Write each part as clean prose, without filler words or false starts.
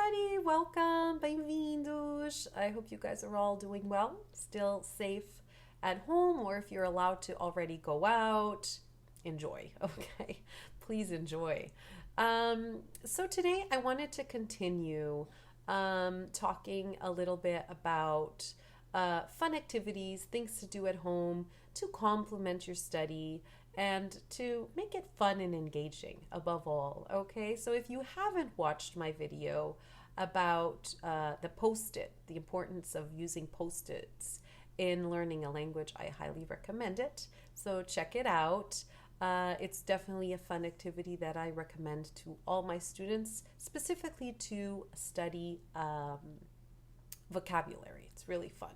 everybody, welcome, bem-vindos. I hope you guys are all doing well, still safe at home, or if you're allowed to already go out, enjoy, okay? Please enjoy. So today I wanted to continue talking a little bit about fun activities, things to do at home to complement your study and to make it fun and engaging above all, okay? So if you haven't watched my video about the post-it, the importance of using post-its in learning a language, I highly recommend it. So check it out. It's definitely a fun activity that I recommend to all my students, specifically to study vocabulary. It's really fun.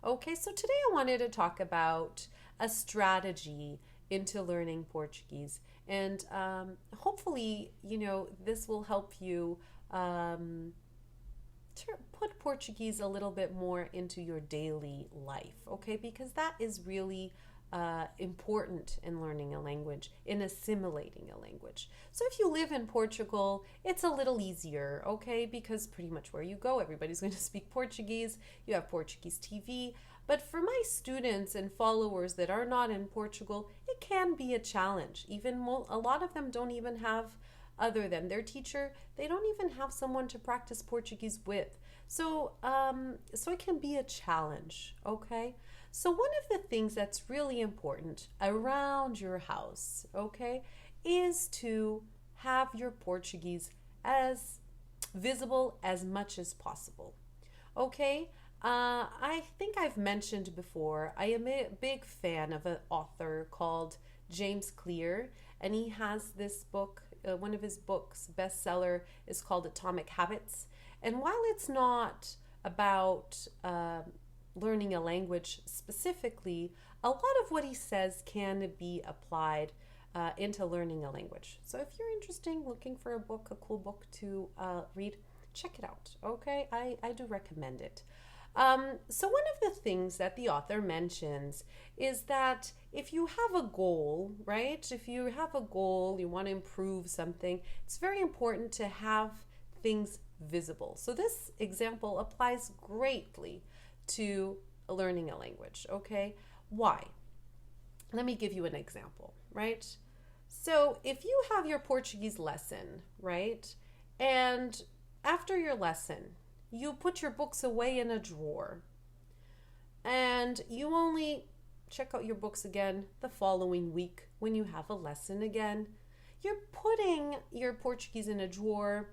Okay, so today I wanted to talk about a strategy into learning Portuguese, and hopefully, this will help you put Portuguese a little bit more into your daily life, okay? Because that is really important in learning a language, in assimilating a language. So if you live in Portugal, it's a little easier, okay? Because pretty much where you go, everybody's going to speak Portuguese. You have Portuguese TV. But for my students and followers that are not in Portugal, it can be a challenge. Even a lot of them don't even have, other than their teacher, they don't even have someone to practice Portuguese with. So it can be a challenge, okay? So one of the things that's really important around your house, okay, is to have your Portuguese as visible as much as possible, okay? I think I've mentioned before, I am a big fan of an author called James Clear, and he has this book, one of his books, bestseller, is called Atomic Habits. And while it's not about learning a language specifically, a lot of what he says can be applied into learning a language. So if you're interested, looking for a book, a cool book to read, check it out, okay? I do recommend it. So one of the things that the author mentions is that if you have a goal, right? If you have a goal, you want to improve something, it's very important to have things visible. So this example applies greatly to learning a language, okay? Why? Let me give you an example, right? So if you have your Portuguese lesson, right? And after your lesson, you put your books away in a drawer and you only check out your books again the following week when you have a lesson again. You're putting your Portuguese in a drawer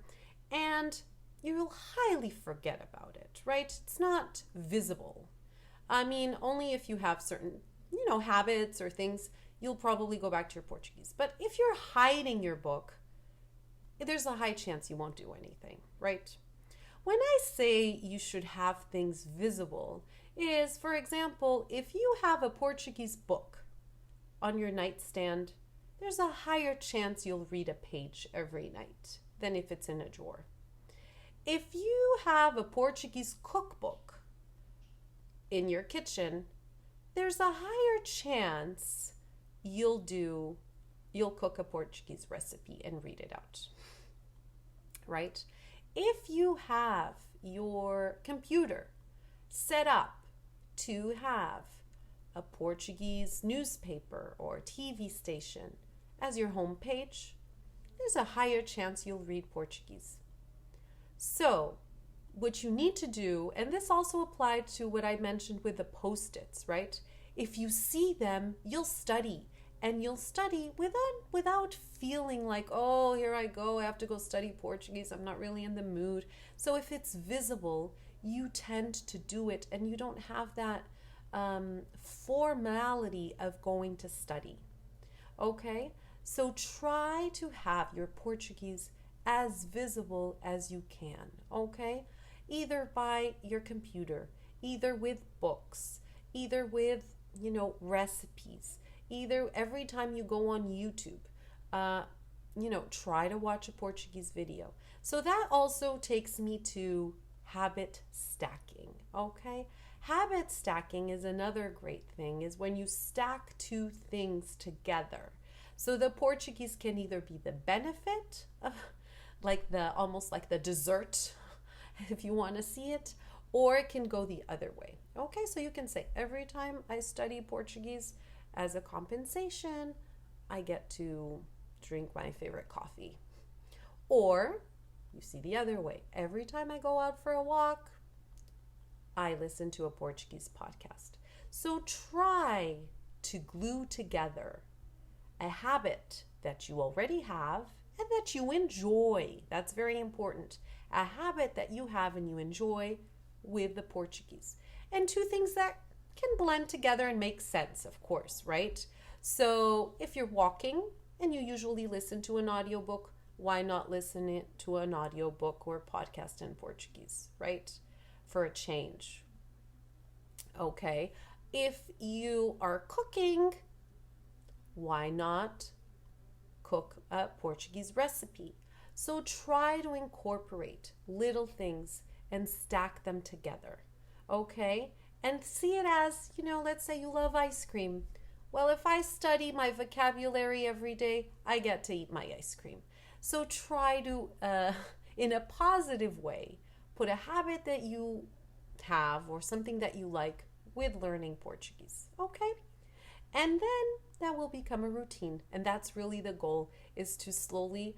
and you'll highly forget about it, right? It's not visible. I mean, only if you have certain, habits or things, you'll probably go back to your Portuguese. But if you're hiding your book, there's a high chance you won't do anything, right? When I say you should have things visible is, for example, if you have a Portuguese book on your nightstand, there's a higher chance you'll read a page every night than if it's in a drawer. If you have a Portuguese cookbook in your kitchen, there's a higher chance you'll cook a Portuguese recipe and read it out, right? If you have your computer set up to have a Portuguese newspaper or TV station as your home page, there's a higher chance you'll read Portuguese. So what you need to do, and this also applied to what I mentioned with the post-its, right? If you see them, you'll study. And you'll study without feeling like, oh, here I go, I have to go study Portuguese, I'm not really in the mood. So if it's visible, you tend to do it and you don't have that formality of going to study. Okay? So try to have your Portuguese as visible as you can. Okay? Either by your computer, either with books, either with, recipes. Either every time you go on YouTube, try to watch a Portuguese video. So that also takes me to habit stacking, okay? Habit stacking is another great thing, is when you stack two things together. So the Portuguese can either be the benefit of almost like the dessert if you want to see it, or it can go the other way. Okay, so you can say, every time I study Portuguese, as a compensation, I get to drink my favorite coffee. Or you see the other way. Every time I go out for a walk, I listen to a Portuguese podcast. So try to glue together a habit that you already have and that you enjoy. That's very important. A habit that you have and you enjoy with the Portuguese. And two things that can blend together and make sense, of course, right? So if you're walking and you usually listen to an audiobook, why not listen to an audiobook or podcast in Portuguese, right? For a change. Okay. If you are cooking, why not cook a Portuguese recipe? So try to incorporate little things and stack them together. Okay? And see it as, let's say you love ice cream. Well, if I study my vocabulary every day, I get to eat my ice cream. So try to, in a positive way, put a habit that you have or something that you like with learning Portuguese. Okay? And then that will become a routine. And that's really the goal, is to slowly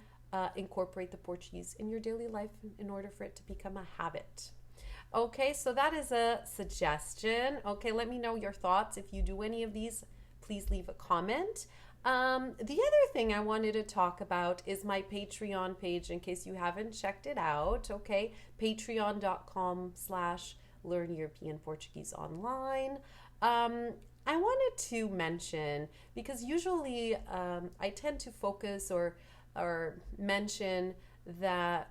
incorporate the Portuguese in your daily life in order for it to become a habit. Okay, so that is a suggestion. Okay, let me know your thoughts. If you do any of these, please leave a comment. The other thing I wanted to talk about is my Patreon page, in case you haven't checked it out. Okay, patreon.com/Learn European Portuguese online. I wanted to mention, because usually I tend to focus or mention that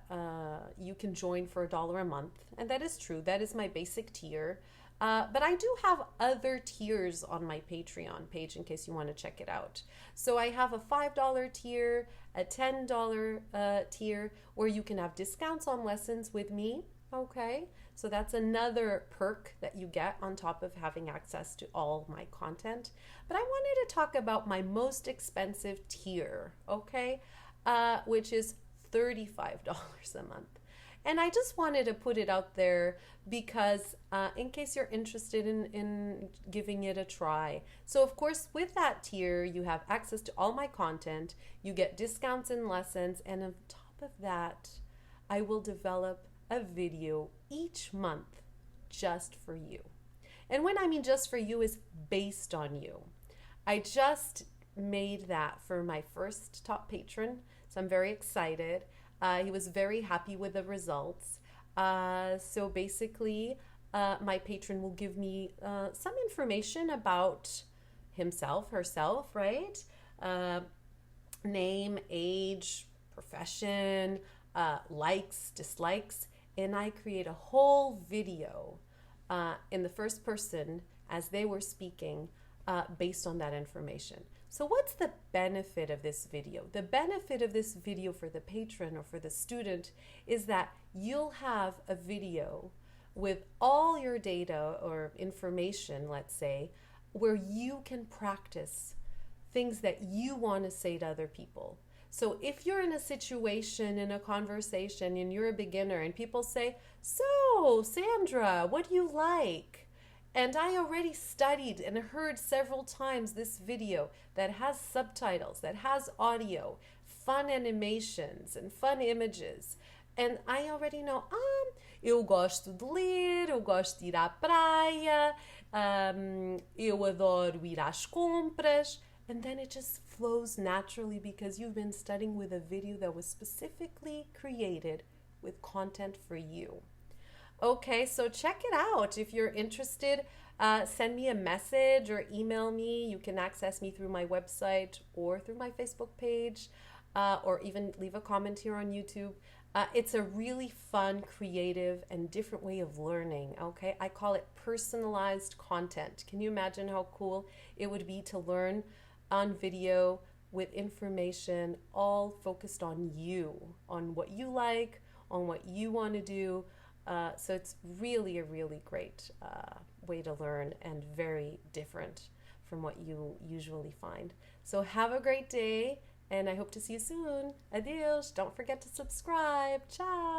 you can join for $1 a month, and that is true. That is my basic tier. But I do have other tiers on my Patreon page in case you want to check it out. So I have a $5 tier, a $10 tier, where you can have discounts on lessons with me. Okay, so that's another perk that you get on top of having access to all my content. But I wanted to talk about my most expensive tier, okay, which is $35 a month. And I just wanted to put it out there because in case you're interested in giving it a try. So of course, with that tier, you have access to all my content, you get discounts in lessons, and on top of that, I will develop a video each month just for you. And when I mean just for you, is based on you. I just made that for my first top patron, so I'm very excited. He was very happy with the results. So basically, my patron will give me some information about himself, herself, right? Name, age, profession, likes, dislikes, and I create a whole video in the first person as they were speaking based on that information. So what's the benefit of this video? The benefit of this video for the patron or for the student is that you'll have a video with all your data or information, let's say, where you can practice things that you want to say to other people. So if you're in a situation, in a conversation, and you're a beginner, and people say, "So, Sandra, what do you like?" And I already studied and heard several times this video that has subtitles, that has audio, fun animations and fun images. And I already know, eu gosto de ler, eu gosto de ir à praia, eu adoro ir às compras. And then it just flows naturally because you've been studying with a video that was specifically created with content for you. Okay, so check it out. If you're interested, send me a message or email me. You can access me through my website or through my Facebook page, or even leave a comment here on YouTube. It's a really fun, creative, and different way of learning, okay? I call it personalized content. Can you imagine how cool it would be to learn on video with information all focused on you, on what you like, on what you want to do. So it's really a really great way to learn and very different from what you usually find. So have a great day, and I hope to see you soon. Adeus. Don't forget to subscribe. Ciao.